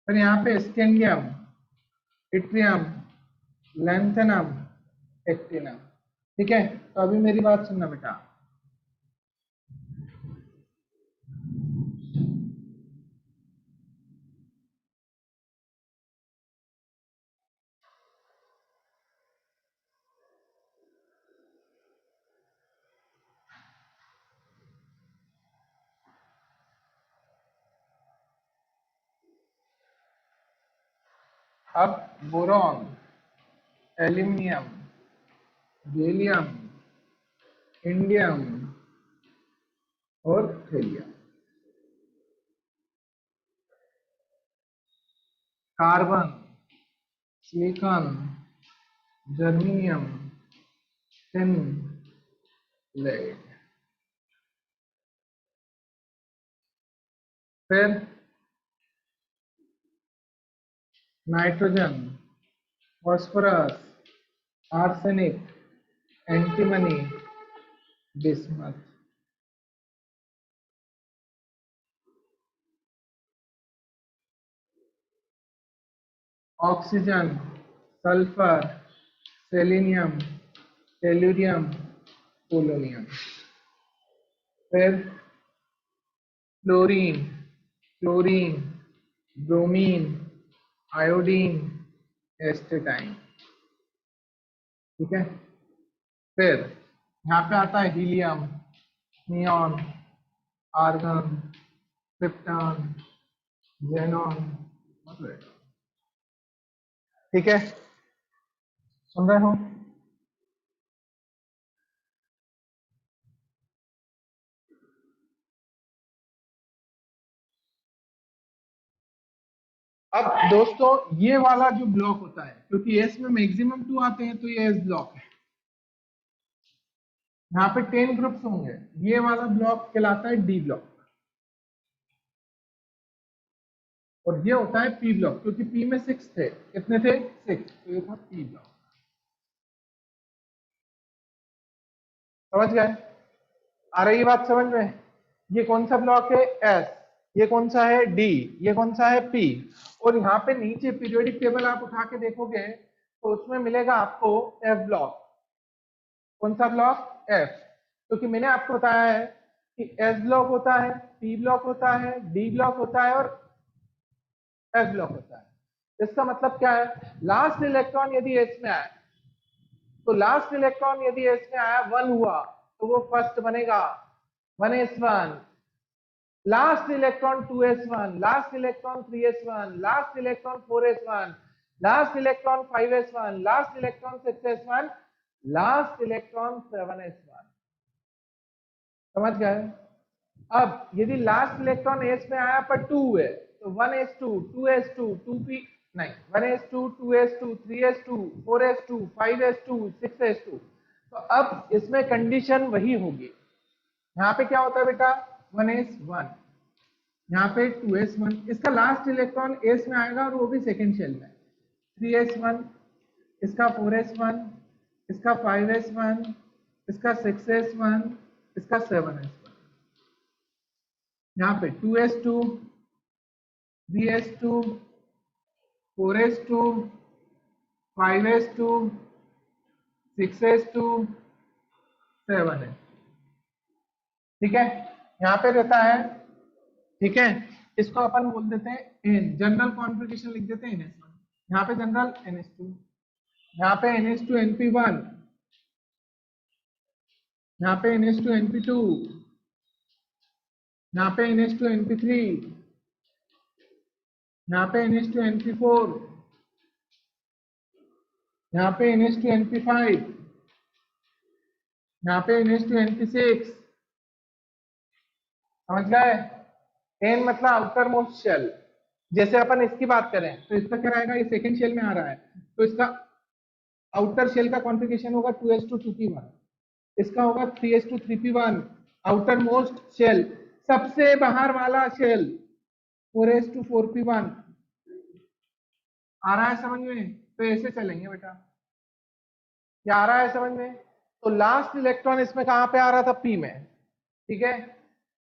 फिर यहाँ पे स्कैंडियम, इट्रियम, लैंथेनम, एक्टिनम। ठीक है, तो अभी मेरी बात सुनना बेटा। अब बोरॉन, एल्यूमिनियम, गैलियम, इंडियम और thallium, carbon, silicon, germanium, tin, lead, फिर nitrogen, phosphorus, arsenic, antimony, bismuth. Oxygen, sulphur, selenium, tellurium, polonium, फिर fluorine, chlorine, bromine, iodine, astatine. ठीक है, फिर यहाँ पे आता है helium, neon, argon, krypton, xenon, मतलब। ठीक है, सुन रहे हो? अब दोस्तों ये वाला जो ब्लॉक होता है, क्योंकि एस में मैक्सिमम 2 आते हैं तो ये एस ब्लॉक है। यहाँ पे 10 ग्रुप्स होंगे, ये वाला ब्लॉक कहलाता है डी ब्लॉक, और ये होता है पी ब्लॉक, क्योंकि पी में 6 थे। कितने थे? 6, तो ये था पी ब्लॉक। समझ गए? आ रही बात समझ में? ये कौन सा ब्लॉक है? एस। ये कौन सा है? डी। ये कौन सा है? पी। और यहाँ पे नीचे पीरियोडिक टेबल आप उठा के देखोगे तो उसमें मिलेगा आपको एफ ब्लॉक। कौन सा ब्लॉक? एफ। क्योंकि मैंने आपको बताया है कि एस ब्लॉक होता है, पी ब्लॉक होता है, डी ब्लॉक होता है और एफ ब्लॉक होता है। इसका मतलब क्या है? लास्ट इलेक्ट्रॉन यदि एस में आए तो लास्ट इलेक्ट्रॉन यदि एस में आया 1 हुआ तो वो फर्स्ट बनेगा, 1s1, last electron 2s1, last electron 3s1, last electron 4s1, last electron 5s1, last electron 6s1, last electron 7s1। समझ गए? अब यदि लास्ट इलेक्ट्रॉन s में आया पर 2 है तो 1s2, 2s2, 2p नहीं 1s2, 2s2, 3s2, 4s2, 5s2, 6s2। तो अब इसमें कंडीशन वही होगी। यहाँ पे क्या होता है बेटा 1s1, यहाँ पे 2s1, इसका लास्ट इलेक्ट्रॉन s में आएगा और वो भी सेकेंड शेल में। 3s1, इसका 4s1, इसका 5s1, इसका 6s1, इसका 7s1। यहाँ पे 2s2, 3s2, 4s2, 5s2, 6s2, 7s। ठीक है, यहाँ पे रहता है। ठीक है, इसको अपन बोल देते हैं n, जनरल कॉन्फ़िगरेशन लिख देते हैं ns1। यहाँ पे जनरल ns2, यहाँ पे ns2 np1, यहाँ पे ns2 np2, यहाँ पे ns2 np3, यहाँ पे ns2 np4, यहाँ पे ns2 np5, यहाँ पे ns2 np6। समझ गए? n मतलब आउटर मोस्ट शेल। जैसे अपन इसकी बात करें तो इसका क्या रहेगा, ये सेकंड शेल में आ रहा है तो इसका आउटर शेल का कॉन्फ़िगरेशन होगा 2s2 2p1, इसका होगा 3s2 3p1 outer most shell, सबसे बाहर वाला शेल 4s2 4p1। आ रहा है समझ में? तो ऐसे चलेंगे बेटा। क्या आ रहा है समझ में? तो लास्ट इलेक्ट्रॉन इसमें कहां पे आ रहा था, p में। ठीक है,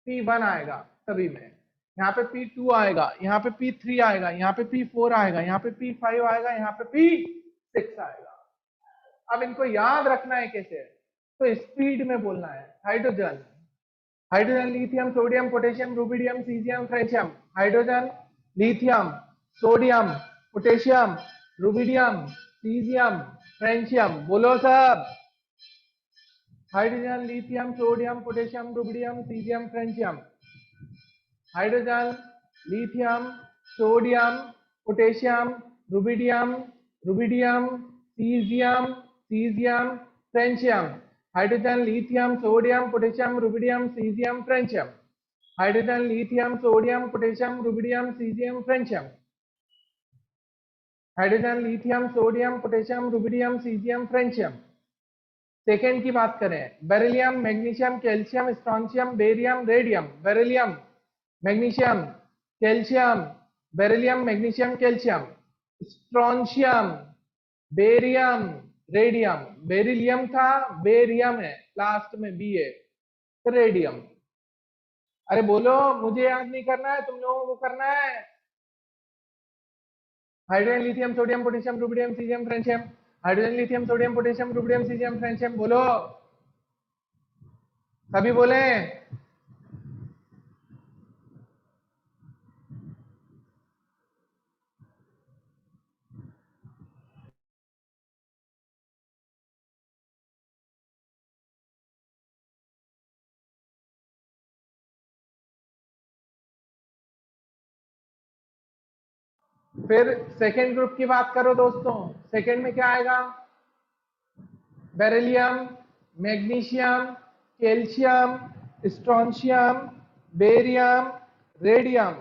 p1 आएगा सभी में, यहाँ पे p2 आएगा, यहाँ पे p3 आएगा, यहाँ पे p4 आएगा, यहाँ पे p5 आएगा, यहाँ पे p6 आएगा। अब इनको याद रखना है कैसे, तो स्पीड में बोलना है। Hydrogen, hydrogen lithium sodium potassium rubidium caesium francium, hydrogen lithium sodium potassium rubidium caesium francium. बोलो सब, hydrogen lithium sodium potassium rubidium caesium francium, hydrogen lithium sodium potassium rubidium rubidium caesium caesium francium, hydrogen lithium sodium potassium rubidium caesium francium, hydrogen lithium sodium potassium rubidium caesium francium, hydrogen lithium sodium potassium rubidium caesium francium. Second की बात करें, beryllium magnesium calcium strontium barium radium, beryllium magnesium calcium, beryllium magnesium calcium strontium barium radium, beryllium था barium है, last में B है, radium. अरे बोलो, मुझे याद नहीं करना है, तुम लोगों को करना है। Hydrogen lithium sodium potassium rubidium caesium francium, hydrogen lithium sodium potassium rubidium caesium francium. बोलो, सभी बोले। फिर सेकेंड ग्रुप की बात करो दोस्तों, सेकेंड में क्या आएगा, beryllium magnesium calcium strontium barium radium.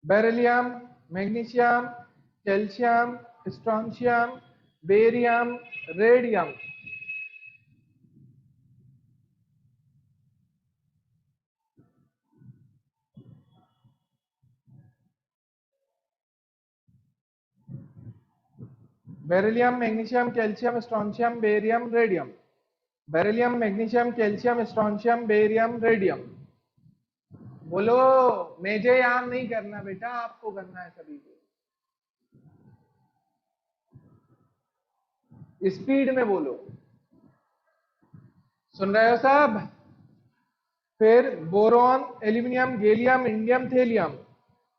Beryllium magnesium calcium strontium barium radium. Beryllium magnesium calcium strontium barium radium, beryllium magnesium calcium strontium barium radium. बोलो, मुझे याद नहीं करना बेटा, आपको करना है सभी को। स्पीड में बोलो, सुन रहे हो सब? फिर boron aluminium gallium indium thallium,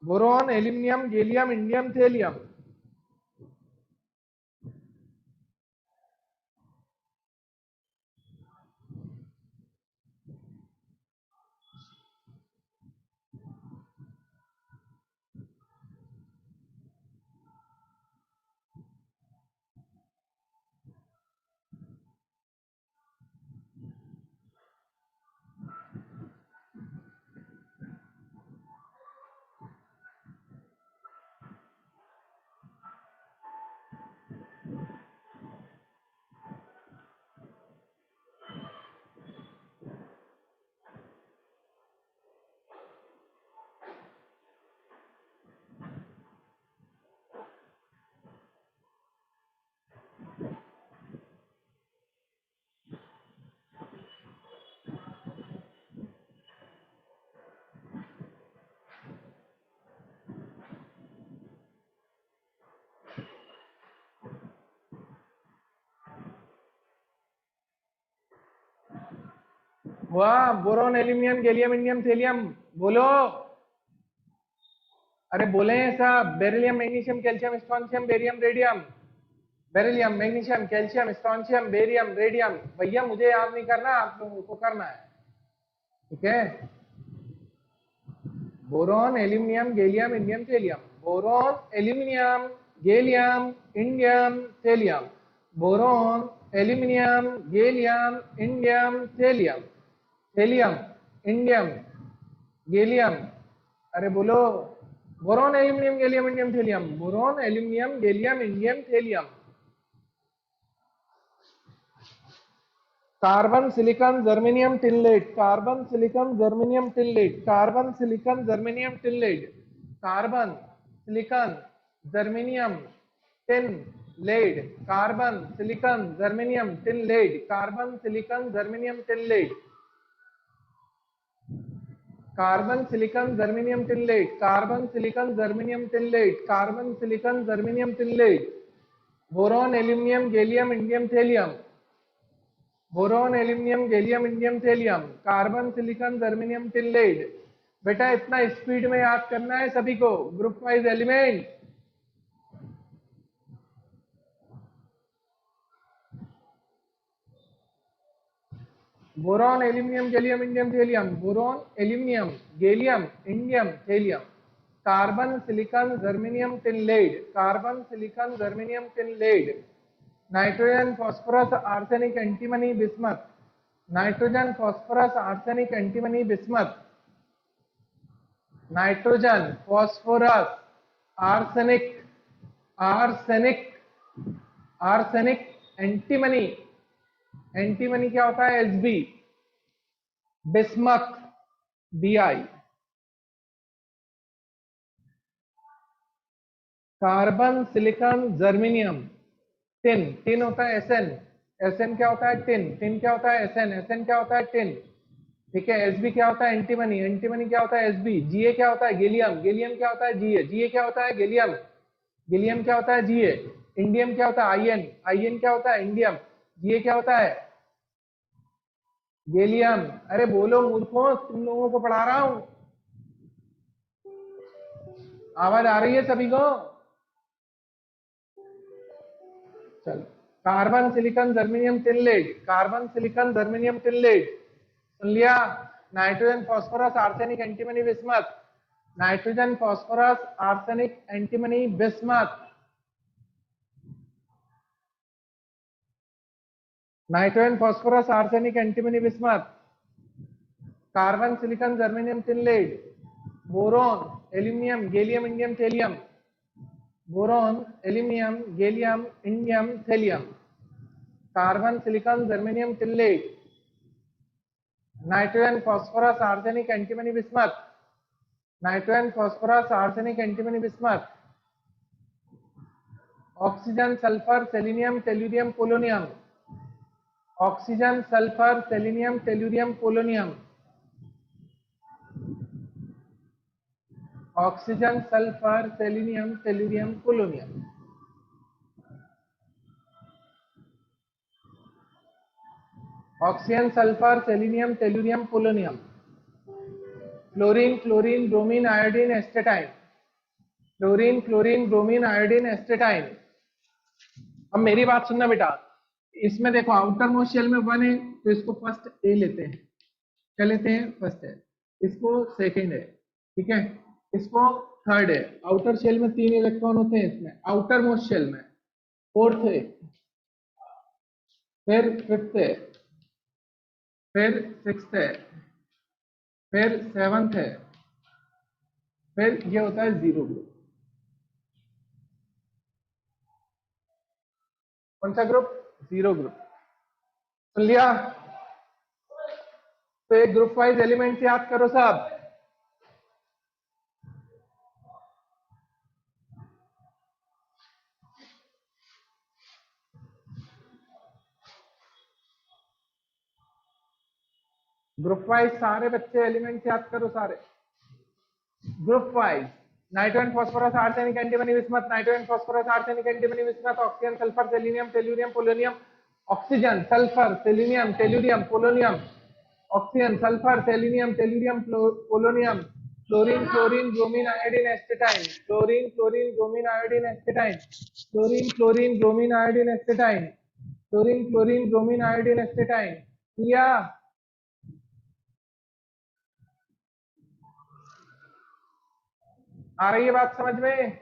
boron aluminium gallium indium thallium, वाह, boron, aluminium, gallium, indium, thallium, बोलो। अरे बोले सब। Beryllium, magnesium, calcium, strontium, barium, radium. Beryllium, magnesium, calcium, strontium, barium, radium. भैया मुझे याद नहीं करना, आप लोगों को करना है, ठीक है। Boron, aluminium, gallium, indium, thallium. Boron, aluminium, gallium, indium, thallium. Boron, aluminium, gallium, indium, thallium. Thallium, indium, gallium. अरे बोलो। Boron, aluminium, gallium, indium, thallium. Boron, aluminium, gallium, indium, thallium. Carbon, silicon, germanium, tin lead. Carbon, silicon, germanium, tin lead. Carbon, silicon, germanium, tin lead. Carbon, silicon, germanium, tin lead. Carbon, silicon, germanium, tin lead. Carbon, silicon, germanium, tin lead. Carbon, silicon, germanium, tin lead. Carbon, silicon, germanium, tin lead. Carbon, silicon, germanium, tin lead. Boron, aluminium, gallium, indium, thallium. Boron, aluminium, gallium, indium, thallium. Carbon, silicon, germanium, tin lead. बेटा इतना speed में याद करना है सभी को, group wise element. Boron, aluminium, gallium, indium, thallium. Boron, aluminium, gallium, indium, thallium. Carbon, silicon, germanium, tin lead. Carbon, silicon, germanium, tin lead. Nitrogen, phosphorus, arsenic, antimony, bismuth. Nitrogen, phosphorus, arsenic, antimony, bismuth. Nitrogen, phosphorus, arsenic, arsenic, arsenic, antimony. Antimony क्या होता है? Sb। Bismuth, Bi। Carbon, silicon, germanium, tin. Tin होता है Sn। Sn क्या होता है? Tin. Tin क्या होता है? Sn। Sn क्या होता है? टिन। ठीक है। Sb क्या होता है? एंटीमनी। एंटीमनी क्या होता है? Sb। Ga क्या होता है? गैलियम। गैलियम क्या होता है? Ga। Ga क्या होता है? गैलियम। गैलियम क्या होता है? Ga। इंडियम क्या होता है? In। In क्या होता है? इंडियम। Ga क्या होता है? गैलियम। अरे बोलो मूर्खों, तुम लोगों को पढ़ा रहा हूं। आवाज आ रही है सभी को? चलो। Carbon, silicon, germanium, tin lead. Carbon, silicon, germanium, tin lead. सुन लिया? Nitrogen, phosphorus, arsenic, antimony, bismuth. Nitrogen, phosphorus, arsenic, antimony, bismuth. Nitrogen, phosphorus, arsenic, antimony, bismuth. Carbon, silicon, germanium, tin lead. Boron, aluminium, gallium, indium, thallium. Boron, aluminium, gallium, indium, thallium. Carbon, silicon, germanium, tin lead. Nitrogen, phosphorus, arsenic, antimony, bismuth. Nitrogen, phosphorus, arsenic, antimony, bismuth. Oxygen, sulphur, selenium, tellurium, polonium. Oxygen, sulphur, selenium, tellurium, polonium. Oxygen, sulphur, selenium, tellurium, polonium. Oxygen, sulphur, selenium, tellurium, polonium. Fluorine, chlorine, bromine, iodine, astatine. Fluorine, chlorine, bromine, iodine, astatine. अब मेरी बात सुनना बेटा, इसमें देखो outer most shell में 1 है तो इसको फर्स्ट ए लेते हैं। क्या लेते हैं? फर्स्ट है। इसको सेकंड है, ठीक है। इसको थर्ड है। आउटर शेल में 3 इलेक्ट्रॉन होते हैं इसमें। आउटर मोस्ट शेल में फोर्थ है, फिर फिफ्थ है, फिर सिक्स्थ है, फिर सेवंथ है, फिर ये होता है जीरो ग्रुप। कौन सा ग्रुप? Zero group. सुन लिया? तो एक ग्रुप वाइज एलिमेंट याद करो सब। ग्रुप वाइज सारे बच्चे एलिमेंट याद करो सारे। Group wise nitrogen, phosphorus, arsenic, antimony, bismuth. Nitrogen, phosphorus, arsenic, antimony, bismuth. Oxygen, sulphur, selenium, tellurium, polonium. Oxygen, sulphur, selenium, tellurium, polonium. Oxygen, sulphur, selenium, tellurium, polonium, chlorine, chlorine, bromine, iodine, astatine, chlorine, chlorine, bromine, iodine, astatine, chlorine, chlorine, bromine, iodine, astatine, chlorine, chlorine, bromine, iodine, astatine. किया? आ रही है बात समझ में?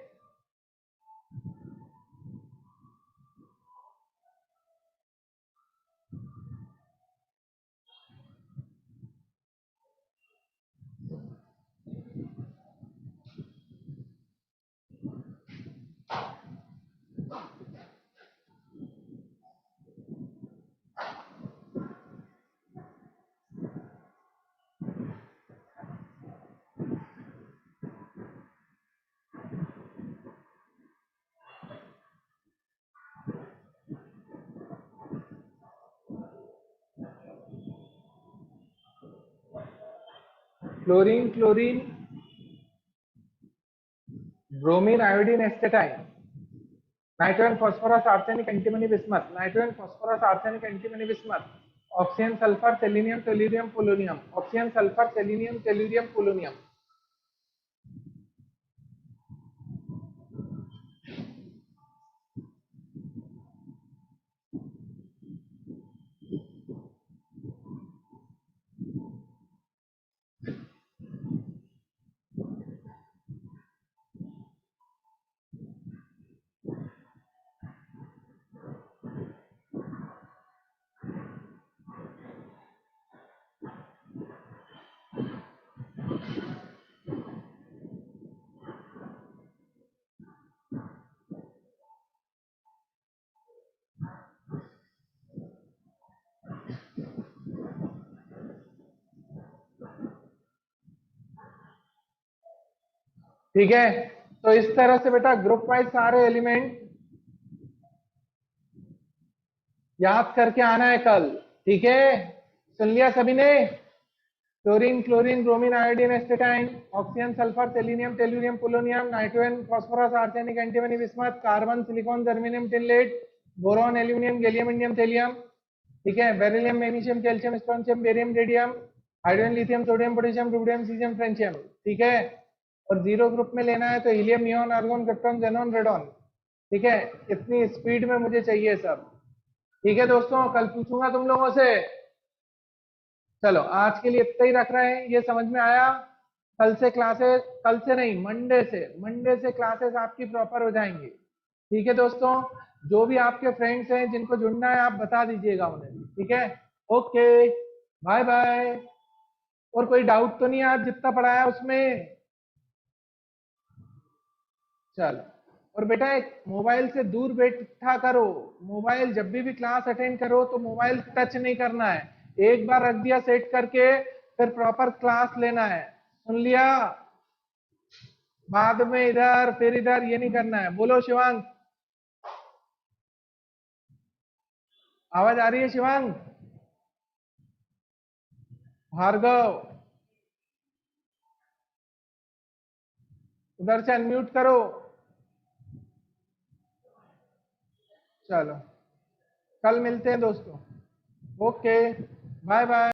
Chlorine, chlorine, bromine, iodine, astatine, nitrogen, phosphorus, arsenic, antimony, bismuth, nitrogen, phosphorus, arsenic, antimony, bismuth, oxygen, sulphur, selenium, tellurium, polonium, oxygen, sulphur, selenium, tellurium, polonium. ठीक है, तो इस तरह से बेटा ग्रुप वाइज सारे एलिमेंट याद करके आना है कल। ठीक है, सुन लिया सभी ने? Chlorine, chlorine, bromine, iodine, astatine, oxygen, sulphur, selenium, tellurium, polonium, nitrogen, phosphorus, arsenic, antimony, bismuth, carbon, silicon, germanium, tin lead, boron, aluminium, gallium, indium, thallium. ठीक है, beryllium, magnesium, calcium, strontium, barium, radium, hydrogen, lithium, sodium, potassium, rubidium, caesium, francium. ठीक है, और zero group में लेना है तो helium, neon, argon, krypton, xenon, radon. ठीक है, इतनी स्पीड में मुझे चाहिए सब। ठीक है दोस्तों, कल पूछूंगा तुम लोगों से। चलो आज के लिए इतना ही रख रहे हैं, ये समझ में आया? कल से क्लासेस, कल से नहीं, मंडे से क्लासेस आपकी प्रॉपर हो जाएंगी। ठीक है दोस्तों, जो भी आपके फ्रेंड्स हैं जिनको जुड़ना है आप बता दीजिएगा उन्हें। ठीक है, ओके, बाय बाय। और कोई डाउट तो नहीं है आज जितना पढ़ाया उसमें? चलो, और बेटा एक मोबाइल से दूर बैठा करो। मोबाइल जब भी क्लास अटेंड करो तो मोबाइल टच नहीं करना है। एक बार रख दिया सेट करके, फिर प्रॉपर क्लास लेना है। सुन लिया? बाद में इधर फिर इधर ये नहीं करना है। बोलो शिवांग, आवाज आ रही है शिवांग? भार्गव, उधर से अनम्यूट करो। चलो, कल मिलते हैं दोस्तों। Okay, bye bye.